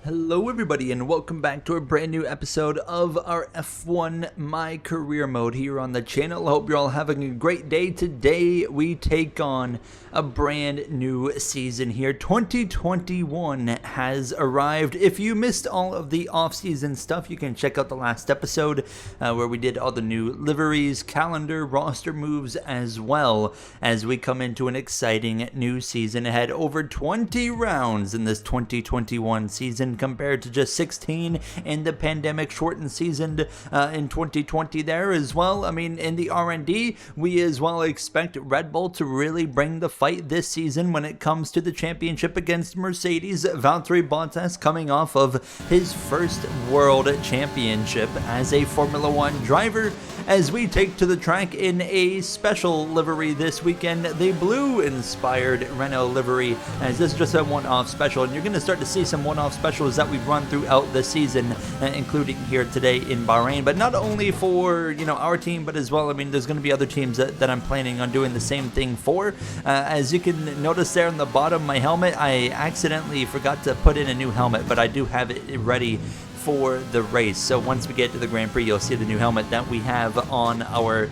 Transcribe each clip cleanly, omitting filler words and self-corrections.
Hello everybody and welcome back to a brand new episode of our F1 My Career mode here on the channel. I hope you're all having a great day. Today we take on a brand new season here. 2021 has arrived. If you missed all of the off-season stuff, you can check out the last episode where we did all the new liveries, calendar, roster moves, as well as we come into an exciting new season ahead. Over 20 rounds in this 2021 season compared to just 16 in the pandemic shortened season in 2020 there as well. I mean, in the R&D, we as well expect Red Bull to really bring the fight this season when it comes to the championship against Mercedes. Valtteri Bottas coming off of his first world championship as a Formula One driver, as we take to the track in a special livery this weekend, the blue-inspired Renault livery, as this is just a one-off special, and you're going to start to see some one-off specials that we've run throughout the season, including here today in Bahrain, but not only for, our team, but as well, I mean, there's going to be other teams that I'm planning on doing the same thing for. As you can notice there on the bottom, my helmet, I accidentally forgot to put in a new helmet, but I do have it ready for the race. So once we get to the Grand Prix, you'll see the new helmet that we have on our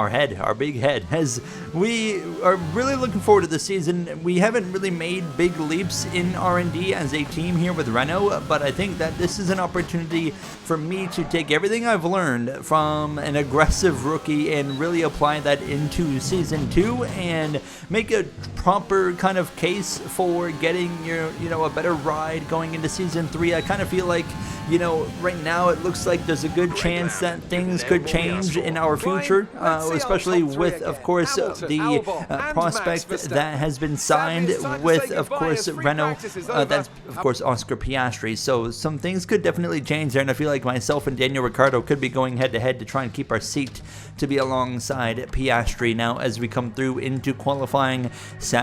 head, our big head. As we are really looking forward to the season, we haven't really made big leaps in R&D as a team here with Renault, but I think that this is an opportunity for me to take everything I've learned from an aggressive rookie and really apply that into Season 2 and make a proper kind of case for getting a better ride going into Season 3. I kind of feel like, right now it looks like there's a good chance that things could change in our future, especially with, of course, the prospect that has been signed with, of course, Renault. That's, of course, Oscar Piastri. So some things could definitely change there, and I feel like myself and Daniel Ricciardo could be going head-to-head to try and keep our seat to be alongside Piastri now as we come through into qualifying Saturday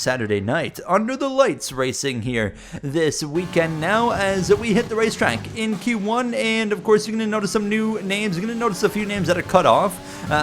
Saturday night under the lights racing here this weekend now as we hit the racetrack in Q1. And of course, you're going to notice some new names. You're going to notice a few names that are cut off,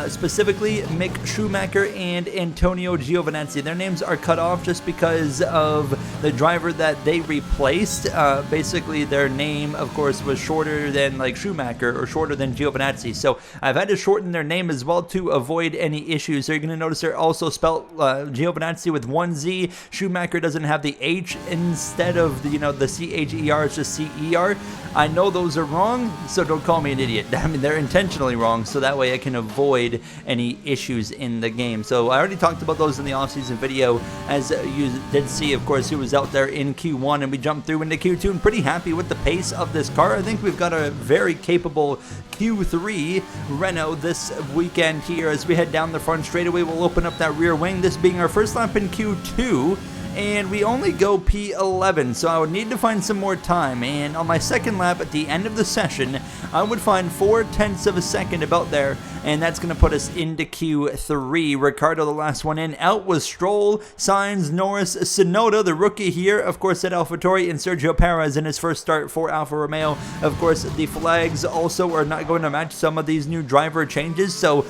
specifically Mick Schumacher and Antonio Giovinazzi. Their names are cut off just because of the driver that they replaced. Basically, their name, of course, was shorter than like Schumacher or shorter than Giovinazzi. So I've had to shorten their name as well to avoid any issues. So you're going to notice they're also spelled Giovinazzi with one Z. Schumacher doesn't have the H instead of the C-H-E-R, it's just C-E-R. I know those are wrong, so don't call me an idiot. I mean, they're intentionally wrong, so that way I can avoid any issues in the game. So I already talked about those in the off-season video, as you did see, of course, who was out there in Q1, and we jumped through into Q2. I'm pretty happy with the pace of this car. I think we've got a very capable Q3 Renault this weekend here. As we head down the front straightaway, we'll open up that rear wing, this being our first lap in Q2. And we only go P11, so I would need to find some more time. And on my second lap at the end of the session, I would find 0.4 of a second about there, and that's going to put us into Q3. Ricciardo, the last one in. Out was Stroll, Sainz, Norris, Tsunoda, the rookie here, of course, at AlphaTauri, and Sergio Perez in his first start for Alfa Romeo. Of course, the flags also are not going to match some of these new driver changes, so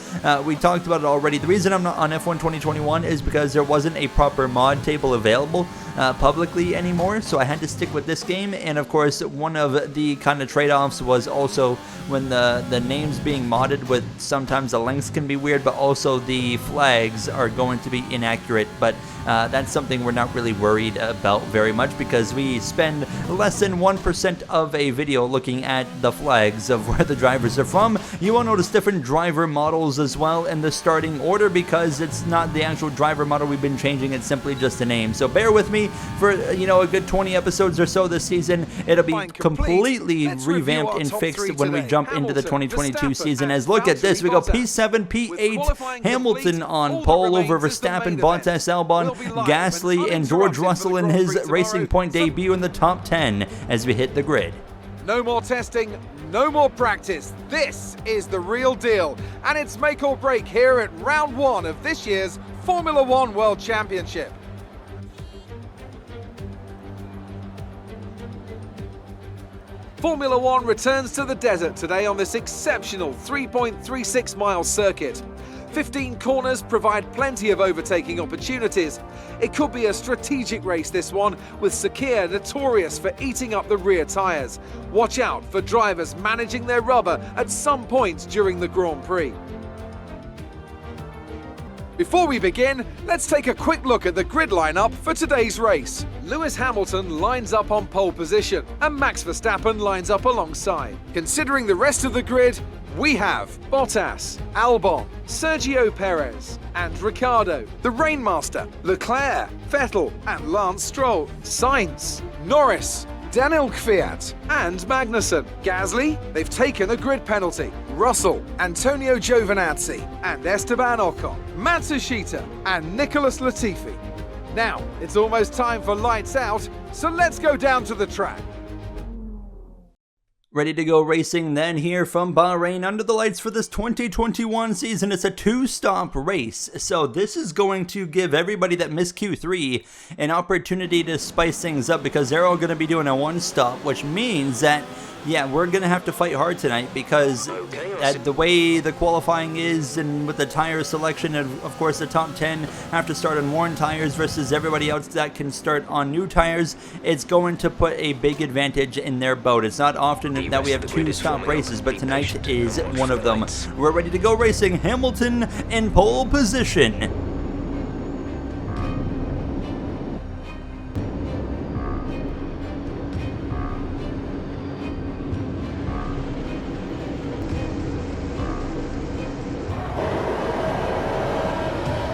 we talked about it already. The reason I'm not on F1 2021 is because there wasn't a proper mod table available publicly anymore, so I had to stick with this game. And of course, one of the kind of trade-offs was also when the names being modded with sometimes the lengths can be weird, but also the flags are going to be inaccurate. But that's something we're not really worried about very much, because we spend less than 1% of a video looking at the flags of where the drivers are from. You will notice different driver models as well in the starting order, because it's not the actual driver model we've been changing, it's simply just a name. So bear with me for a good 20 episodes or so this season. It'll be completely revamped and fixed when we jump into the 2022 season. As look at this, we go P7, P8, Hamilton on pole over Verstappen, Bottas, Albon, Gasly, and George Russell in his Racing Point debut in the top 10 as we hit the grid. No more testing, no more practice. This is the real deal, and it's make or break here at round 1 of this year's Formula One World Championship. Formula One returns to the desert today on this exceptional 3.36 mile circuit. 15 corners provide plenty of overtaking opportunities. It could be a strategic race, this one, with Sakir notorious for eating up the rear tyres. Watch out for drivers managing their rubber at some point during the Grand Prix. Before we begin, let's take a quick look at the grid lineup for today's race. Lewis Hamilton lines up on pole position and Max Verstappen lines up alongside. Considering the rest of the grid, we have Bottas, Albon, Sergio Perez and Ricciardo, the Rainmaster, Leclerc, Vettel and Lance Stroll, Sainz, Norris, Daniel Kvyat and Magnussen. Gasly, they've taken a grid penalty. Russell, Antonio Giovinazzi and Esteban Ocon, Matsushita and Nicholas Latifi. Now, it's almost time for lights out, so let's go down to the track. Ready to go racing then here from Bahrain under the lights for this 2021 season. It's a two-stop race, so this is going to give everybody that missed Q3 an opportunity to spice things up because they're all going to be doing a one-stop, which means that yeah, we're going to have to fight hard tonight because the way the qualifying is and with the tire selection, of course the top 10 have to start on worn tires versus everybody else that can start on new tires, it's going to put a big advantage in their boat. It's not often that we have two stop races, but tonight is one of them. We're ready to go racing. Hamilton in pole position.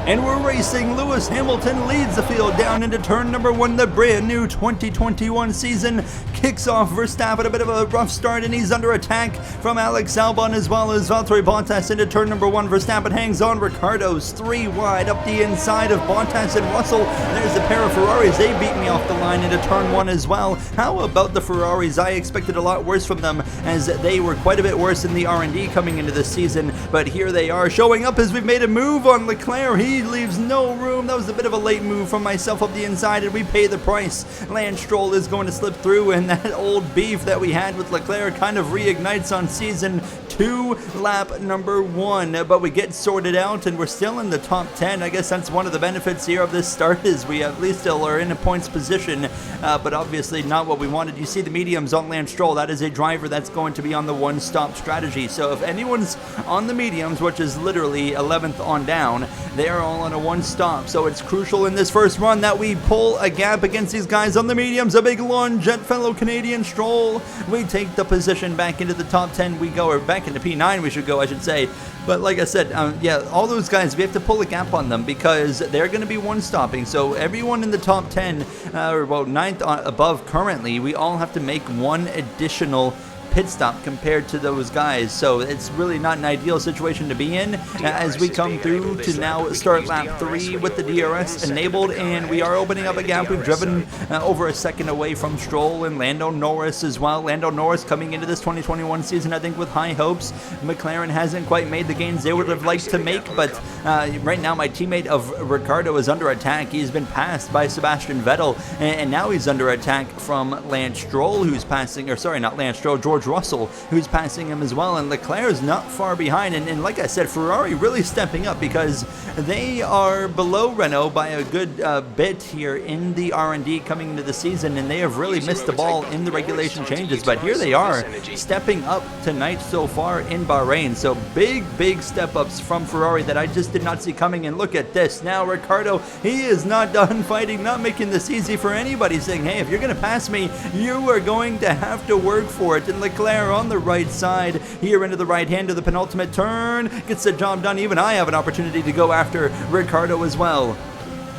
And we're racing. Lewis Hamilton leads the field down into turn number 1. The brand new 2021 season kicks off. Verstappen a bit of a rough start and he's under attack from Alex Albon as well as Valtteri Bottas into turn number 1. Verstappen hangs on. Ricciardo's 3 wide up the inside of Bottas and Russell. There's a pair of Ferraris. They beat me off the line into turn 1 as well. How about the Ferraris? I expected a lot worse from them as they were quite a bit worse in the R&D coming into this season, but here they are showing up as we've made a move on Leclerc. He leaves no room. That was a bit of a late move from myself up the inside and we pay the price. Lance Stroll is going to slip through and that old beef that we had with Leclerc kind of reignites on season 2, lap number 1, but we get sorted out and we're still in the top 10. I guess that's one of the benefits here of this start is we at least still are in a points position, but obviously not what we wanted. You see the mediums on Lance Stroll. That is a driver that's going to be on the one-stop strategy, so if anyone's on the mediums, which is literally 11th on down, they are all on a one-stop, so it's crucial in this first run that we pull a gap against these guys on the mediums. A big lunge at fellow Canadian Stroll. We take the position back into the top 10 we go, or back into P9 we should go, I should say. But like I said, yeah, all those guys, we have to pull a gap on them because they're going to be one-stopping. So everyone in the top 10, or about 9th above currently, we all have to make one additional pit stop compared to those guys, so it's really not an ideal situation to be in as we come through to now start lap 3 with the DRS enabled, and we are opening up a gap. We've driven over a second away from Stroll and Lando Norris as well. Lando Norris coming into this 2021 season, I think, with high hopes. McLaren hasn't quite made the gains they would have liked to make, but right now my teammate of Ricciardo is under attack. He's been passed by Sebastian Vettel, and now he's under attack from Lance Stroll, who's passing, or sorry, not Lance Stroll, George Russell, who's passing him as well, and Leclerc is not far behind, and like I said, Ferrari really stepping up because they are below Renault by a good bit here in the R&D coming into the season, and they have really missed the ball in the regulation changes, but here they are stepping up tonight so far in Bahrain. So big step ups from Ferrari that I just did not see coming, and look at this now. Ricciardo, he is not done fighting, not making this easy for anybody, saying, hey, if you're going to pass me, you are going to have to work for it. And Leclerc on the right side here into the right hand of the penultimate turn gets the job done. Even I have an opportunity to go after Ricciardo as well.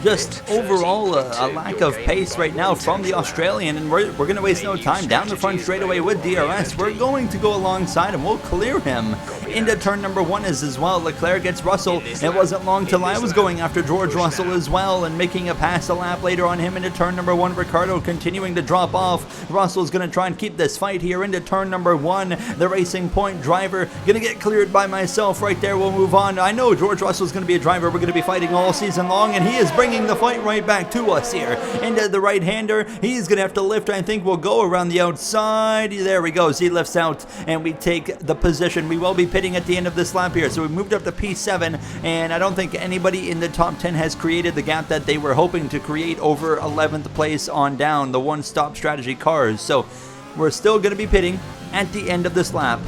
Just overall a lack of pace right now from the Australian, and we're going to waste no time down the front straightaway with DRS. We're going to go alongside him. We'll clear him into turn number 1 as well. Leclerc gets Russell. It wasn't long till I was going after George Russell as well and making a pass a lap later on him into turn number 1. Ricciardo continuing to drop off. Russell's going to try and keep this fight here into turn number 1. The Racing Point driver going to get cleared by myself right there. We'll move on. I know George Russell's going to be a driver we're going to be fighting all season long, and he is bringing the fight right back to us here into the right-hander. He's gonna have to lift. I think we'll go around the outside. There we go. He lifts out and we take the position. We will be pitting at the end of this lap here. So we moved up to P7, and I don't think anybody in the top 10 has created the gap that they were hoping to create over 11th place on down, the one-stop strategy cars. So we're still going to be pitting at the end of this lap.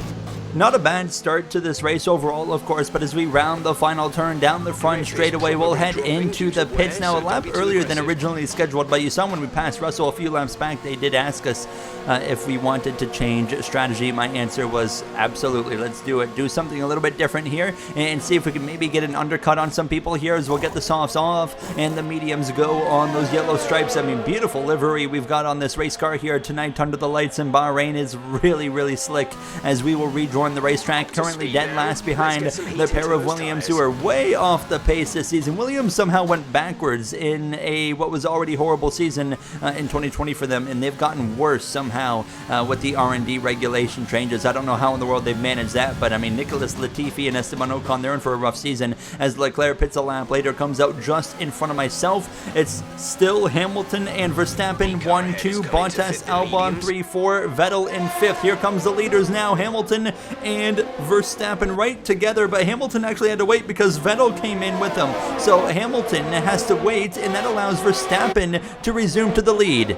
Not a bad start to this race overall, of course, but as we round the final turn down the front straightaway, we'll head into the pits now a lap earlier than originally scheduled. But you saw when we passed Russell a few laps back, they did ask us if we wanted to change strategy. My answer was absolutely, let's do it. Do something a little bit different here and see if we can maybe get an undercut on some people here as we'll get the softs off and the mediums go on those yellow stripes. I mean, beautiful livery we've got on this race car here tonight under the lights in Bahrain is really, really slick as we will rejoin the racetrack, currently dead last behind the pair of Williams who are way off the pace this season. Williams somehow went backwards in what was already horrible season in 2020 for them, and they've gotten worse somehow with the R&D regulation changes. I don't know how in the world they've managed that, but I mean, Nicholas Latifi and Esteban Ocon, they're in for a rough season as Leclerc pits a lap later, comes out just in front of myself. It's still Hamilton and Verstappen 1-2, Bottas, Albon 3-4, Vettel in 5th. Here comes the leaders now, Hamilton and Verstappen right together, but Hamilton actually had to wait because Vettel came in with him. So Hamilton has to wait, and that allows Verstappen to resume to the lead.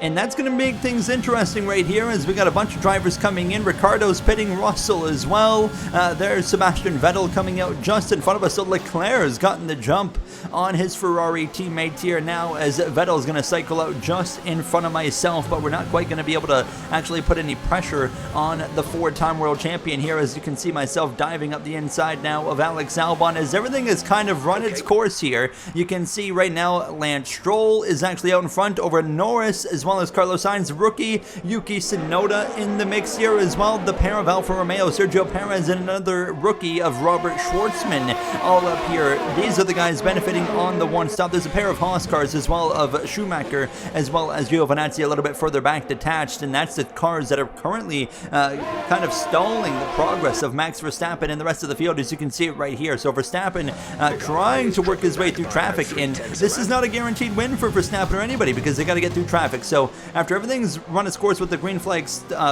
And that's going to make things interesting right here as we got a bunch of drivers coming in. Ricardo's pitting, Russell as well. There's Sebastian Vettel coming out just in front of us. So Leclerc has gotten the jump on his Ferrari teammate here now as Vettel's going to cycle out just in front of myself. But we're not quite going to be able to actually put any pressure on the four-time world champion here, as you can see myself diving up the inside now of Alex Albon as everything has kind of run its course here. You can see right now Lance Stroll is actually out in front over Norris as well as Carlos Sainz, rookie Yuki Tsunoda in the mix here as well. The pair of Alfa Romeo, Sergio Perez, and another rookie of Robert Schwartzman all up here. These are the guys benefiting on the one stop. There's a pair of Haas cars as well of Schumacher as well as Giovinazzi a little bit further back detached, and that's the cars that are currently kind of stalling the progress of Max Verstappen and the rest of the field, as you can see it right here. So Verstappen trying to work his way through traffic, and this is not a guaranteed win for Verstappen or anybody because they got to get through traffic. So after everything's run its course with the green flag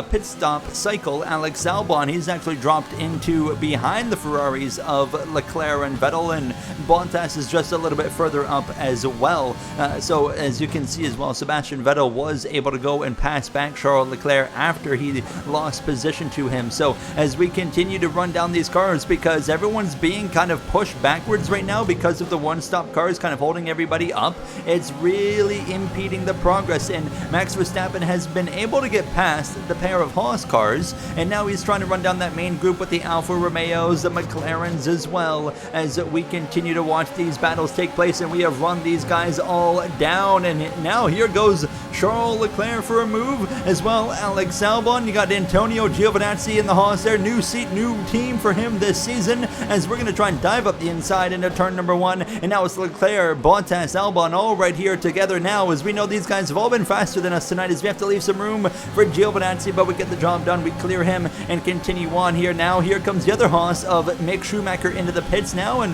pit stop cycle, Alex Albon, he's actually dropped into behind the Ferraris of Leclerc and Vettel, and Bottas is just a little bit further up as well. So as you can see as well, Sebastian Vettel was able to go and pass back Charles Leclerc after he lost position to him. So as we continue to run down these cars, because everyone's being kind of pushed backwards right now because of the one-stop cars kind of holding everybody up, it's really impeding the progress, and Max Verstappen has been able to get past the pair of Haas cars, and now he's trying to run down that main group with the Alfa Romeos, the McLarens as well, as we continue to watch these battles take place, and we have run these guys all down, and now here goes Charles Leclerc for a move as well. Alex Albon, you got Antonio Giovinazzi in the Haas there, new seat, new team for him this season, as we're going to try and dive up the inside into turn number 1, and now it's Leclerc, Bottas, Albon all right here together now, as we know these guys have all been faster than us tonight, as we have to leave some room for Giovinazzi, but we get the job done. We clear him and continue on here. Now here comes the other Haas of Mick Schumacher into the pits now, and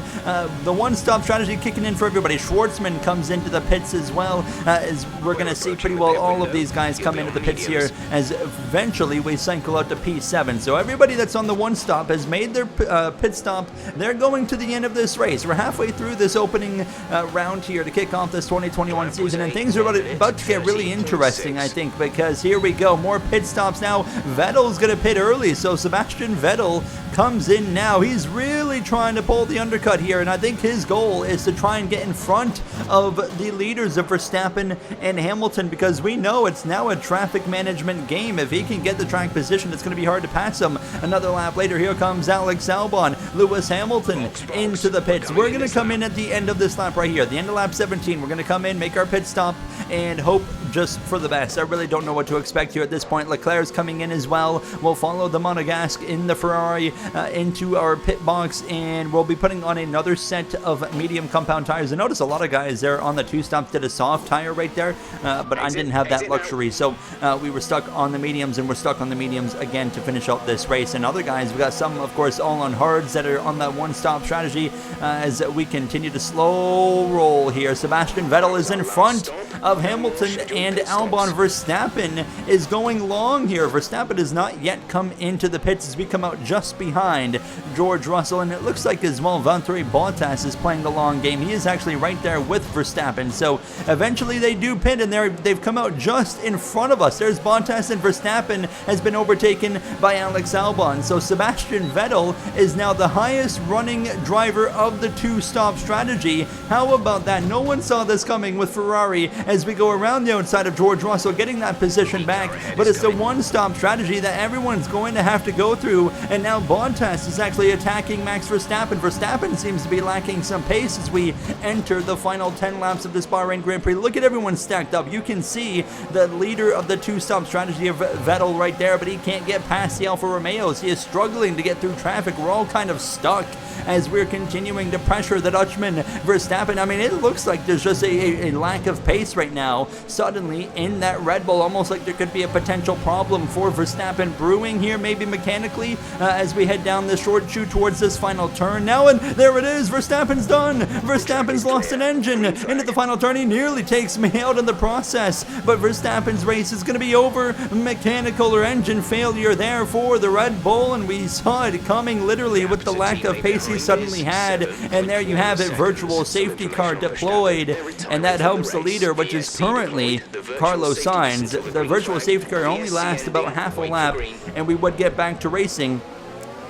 the one-stop strategy kicking in for everybody. Schwartzman comes into the pits as well, as we're going to see pretty well all of these guys come into the pits here, as eventually we cycle out to P7. So everybody that's on the one-stop has made their pit stop. They're going to the end of this race. We're halfway through this opening round here to kick off this 2021 season, and things are about to get really interesting, I think, because here we go, more pit stops now. Vettel's going to pit early, so Sebastian Vettel comes in now. He's really trying to pull the undercut here, and I think his goal is to try and get in front of the leaders of Verstappen and Hamilton, because we know it's now a traffic management game. If he can get the track position, it's going to be hard to pass him. Another lap later, here comes Alex Albon, Lewis Hamilton into the pits. We're going to come in at the end of this lap right here, the end of lap 17. We're going to come in, make our pit stop, and hope just for the best. I really don't know what to expect here at this point. Leclerc's coming in as well. We'll follow the Monegasque in the Ferrari into our pit box, and we'll be putting on another set of medium compound tires. I notice a lot of guys there on the two stops did a soft tire right there, but I didn't have that luxury, so we were stuck on the mediums, and we're stuck on the mediums again to finish out this race. And other guys, we got some, of course, all on hards that are on that one-stop strategy as we continue to slow roll here. Sebastian Vettel is in front of Hamilton, and Albon. Verstappen is going long here. Verstappen has not yet come into the pits as we come out just behind George Russell, and it looks like as well Valtteri Bottas is playing the long game. He is actually right there with Verstappen, so eventually they do pit, and they've come out just in front of us. There's Bottas, and Verstappen has been overtaken by Alex Albon. So Sebastian Vettel is now the highest running driver of the two-stop strategy. How about that? No one saw this coming with Ferrari as we go around the outside of George Russell, getting that position back, but it's the one-stop strategy that everyone's going to have to go through, and now Bottas is actually attacking Max Verstappen. Verstappen seems to be lacking some pace as we enter the final 10 laps of this Bahrain Grand Prix. Look at everyone stacked up. You can see the leader of the two-stop strategy of Vettel right there, but he can't get past the Alfa Romeos. He is struggling to get through traffic. We're all kind of stuck as we're continuing to pressure the Dutchman Verstappen. I mean, it looks like there's just a lack of pace right now suddenly in that Red Bull, almost like there could be a potential problem for Verstappen brewing here, maybe mechanically, as we head down the short chute towards this final turn now. And there it is, Verstappen's done. Verstappen's lost an engine into the final turn. He nearly takes me out in the process, but Verstappen's race is going to be over. Mechanical or engine failure there for the Red Bull, and we saw it coming literally with the lack of pace he suddenly had. And there you have it, virtual safety car deployed, and that helps the leader, which is currently Carlos Sainz. The virtual safety car only lasts about half a lap, and we would get back to racing.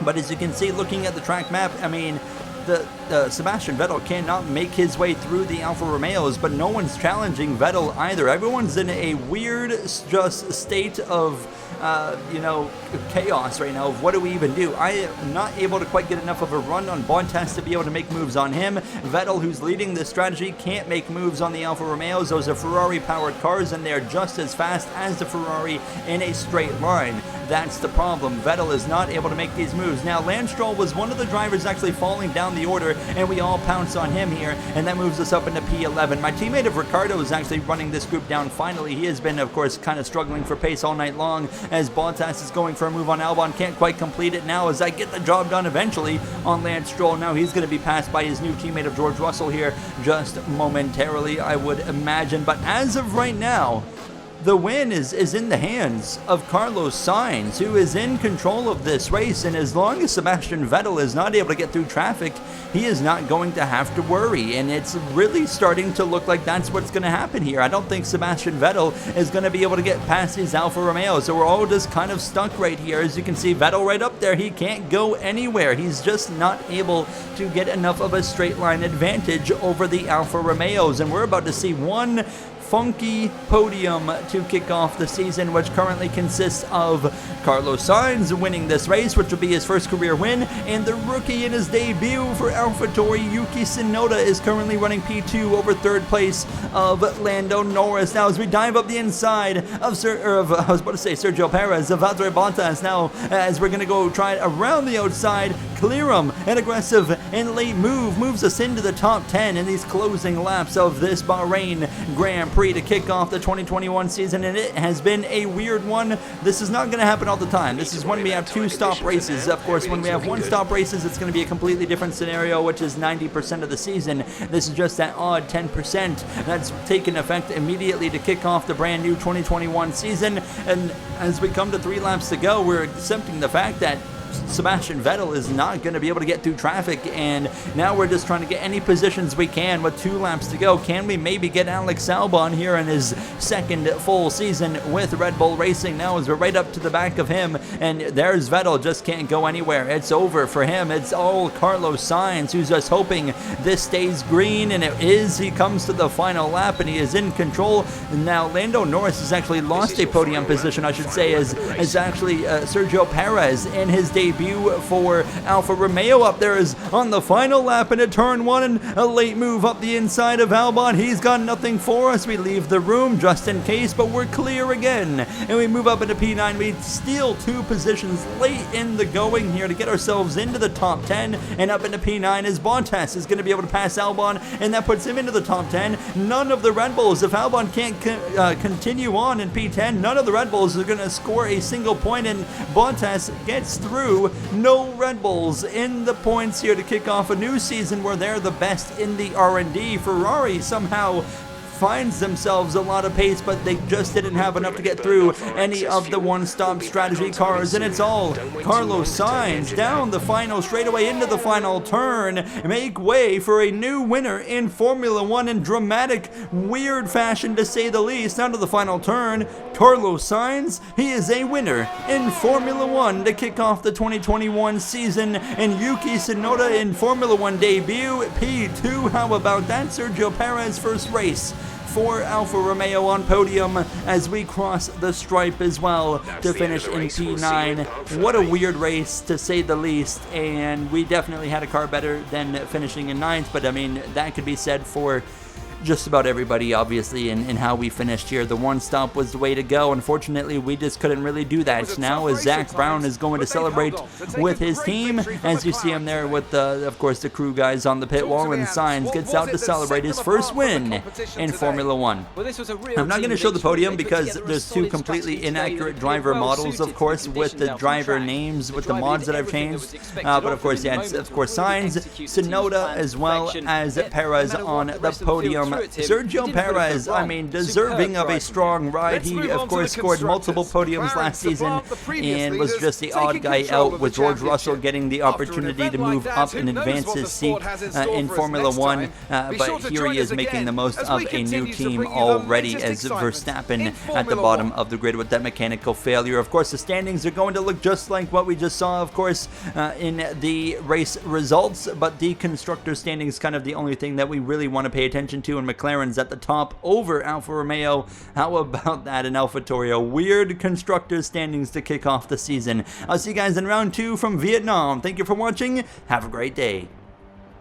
But as you can see, looking at the track map, I mean, Sebastian Vettel cannot make his way through the Alfa Romeos, but no one's challenging Vettel either. Everyone's in a weird just state of chaos right now of what do we even do. I am not able to quite get enough of a run on Bottas to be able to make moves on him. Vettel, who's leading this strategy, can't make moves on the Alfa Romeos. Those are Ferrari-powered cars, and they're just as fast as the Ferrari in a straight line. That's the problem. Vettel is not able to make these moves. Now, Lance Stroll was one of the drivers actually falling down the order, and we all pounce on him here, and that moves us up into P11. My teammate of Ricardo is actually running this group down finally. He has been, of course, kind of struggling for pace all night long as Bottas is going for a move on Albon. Can't quite complete it now as I get the job done eventually on Lance Stroll. Now he's going to be passed by his new teammate of George Russell here just momentarily, I would imagine. But as of right now, the win is in the hands of Carlos Sainz, who is in control of this race, and as long as Sebastian Vettel is not able to get through traffic, he is not going to have to worry, and it's really starting to look like that's what's going to happen here. I don't think Sebastian Vettel is going to be able to get past his Alfa Romeo, so we're all just kind of stuck right here. As you can see, Vettel right up there, he can't go anywhere. He's just not able to get enough of a straight line advantage over the Alfa Romeos, and we're about to see one funky podium to kick off the season, which currently consists of Carlos Sainz winning this race, which will be his first career win, and the rookie in his debut for AlphaTauri, Yuki Tsunoda, is currently running P2 over third place of Lando Norris. Now, as we dive up the inside of Sergio Perez, of Valtteri Bottas, now as we're going to go try it around the outside, clear him. An aggressive and late move moves us into the top 10 in these closing laps of this Bahrain Grand Prix to kick off the 2021 season, and it has been a weird one. This is not going to happen all the time. This is when we have two-stop races. Of course, when we have one-stop races, it's going to be a completely different scenario, which is 90% of the season. This is just that odd 10% that's taken effect immediately to kick off the brand new 2021 season. And as we come to 3 laps to go, we're accepting the fact that Sebastian Vettel is not going to be able to get through traffic, and now we're just trying to get any positions we can with 2 laps to go. Can we maybe get Alex Albon here in his second full season with Red Bull Racing now, as we're right up to the back of him, and there's Vettel, just can't go anywhere. It's over for him. It's all Carlos Sainz, who's just hoping this stays green, and it is. He comes to the final lap, and he is in control. Now, Lando Norris has actually lost a podium position, I should say, as actually Sergio Perez in his debut for Alfa Romeo. Up there is on the final lap into turn 1, and a late move up the inside of Albon. He's got nothing for us. We leave the room just in case, but we're clear again, and we move up into P9. We steal 2 positions late in the going here to get ourselves into the top 10, and up into P9 is Bottas is going to be able to pass Albon, and that puts him into the top 10. None of the Red Bulls, if Albon can't continue on in P10, none of the Red Bulls are going to score a single point, and Bottas gets through. No Red Bulls in the points here to kick off a new season where they're the best in the R&D. Ferrari somehow finds themselves a lot of pace, but they just didn't have enough to get through any of the one-stop strategy cars, and it's all Carlos Sainz down the final straightaway into the final turn, make way for a new winner in Formula 1 in dramatic, weird fashion to say the least. Down to the final turn, Carlos Sainz, he is a winner in Formula 1 to kick off the 2021 season, and Yuki Tsunoda in Formula 1 debut, P2. How about that? Sergio Perez first race for Alfa Romeo on podium as we cross the stripe as well to finish in P9. What a weird race to say the least, and we definitely had a car better than finishing in 9th, but I mean, that could be said for just about everybody, obviously, in how we finished here. The one stop was the way to go. Unfortunately, we just couldn't really do that. Now as Zach Brown is going to celebrate with his team, as you see him there with, of course, the crew guys on the pit wall, and Sainz gets out to celebrate his first win in Formula 1. I'm not going to show the podium because there's 2 completely inaccurate driver models, of course, with the driver names, with the mods that I've changed. But of course, yeah, it's, of course, Sainz, Tsunoda, as well as Perez on the podium. Sergio Perez, I mean, deserving of a strong ride. He, of course, scored multiple podiums last season and was just the odd guy out, with George Russell getting the opportunity to move up and advance his seat in Formula 1. But here he is making the most of a new team already, as Verstappen at the bottom of the grid with that mechanical failure. Of course, the standings are going to look just like what we just saw, of course, in the race results, but the constructor standings is kind of the only thing that we really want to pay attention to, and McLaren's at the top over Alfa Romeo. How about that in AlphaTauri? Weird constructor standings to kick off the season. I'll see you guys in round 2 from Vietnam. Thank you for watching. Have a great day.